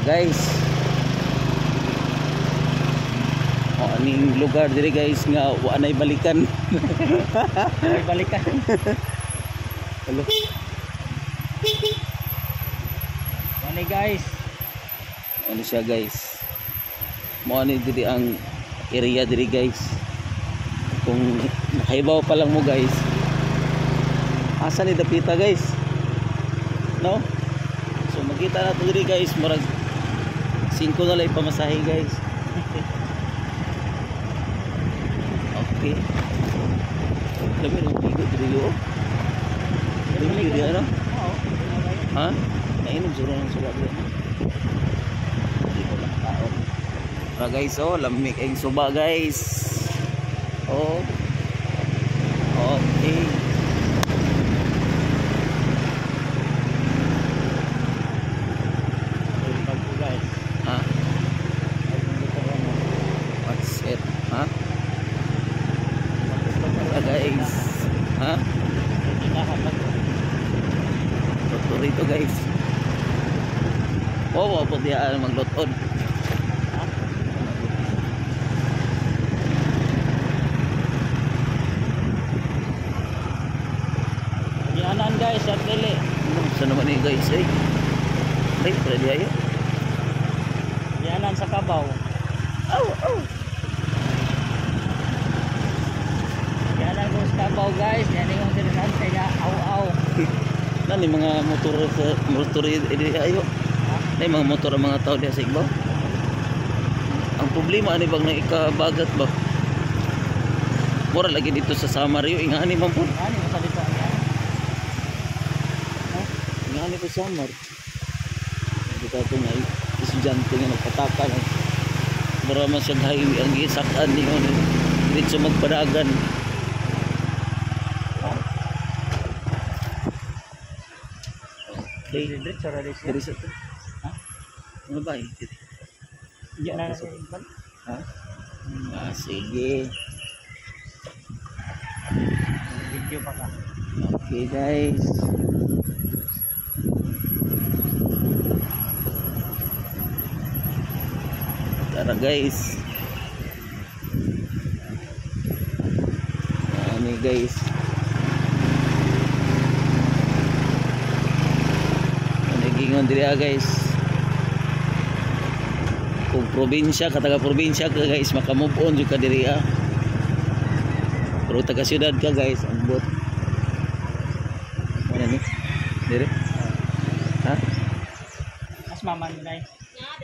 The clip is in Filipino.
Guys, aning lugar diri guys nga wa nay balikan. May balikan. Hello. Ano guys? Ano siya guys? Mo ani diri ang area diri guys. Kung nakaibaw pa lang mo guys. Asa ni dapita guys? No? So makita na to diri guys, murag 5 na lang pamasahe guys. Okay. Labi nang ikot diri yo. Dili diri ano? Oo. Ha? Nainom suro ng suba diri. Di ko lang tao. Para guys, oh, lamig ang suba guys. Oh. Okay. Guys. Ha? What's it? Ha? Guys. Ha? Tutur itu guys. Oh, apa dia magluton? Yanan guys, at dili. Sa naman ni guys eh. Ay, pwede ayo. Yanan sa Kabaw. Oh, oh. Yanan ko sa Kabaw guys. Yan yung sinasabi kaya aw-aw. Nani mga motor ini ayo. Nay mga motor ang mga tao diha sa Igbaw. Ang problema ani bang naikabagat ba? Mura lagi dito sa Samario, ingani man pud. Ano yung salita niya? Ingani ko Samar. Dito to nga estudyante nga nagpataka na. Mura man siya highway ang gisakan ni on. Dito magpadagan. Okay, Dili sa radis. diri sa to. Ha? Ano ba eh? Yan na. Ha? Sige. Video pa ka. Okay guys. Tara guys. Ini guys. Gingon diri guys. Kung probinsya, kataga probinsya ka guys, maka-move on jud ka diri ah. Pero taga syudad ka guys, ambot. Ano ni? Diri? Ha? Mas maman guys.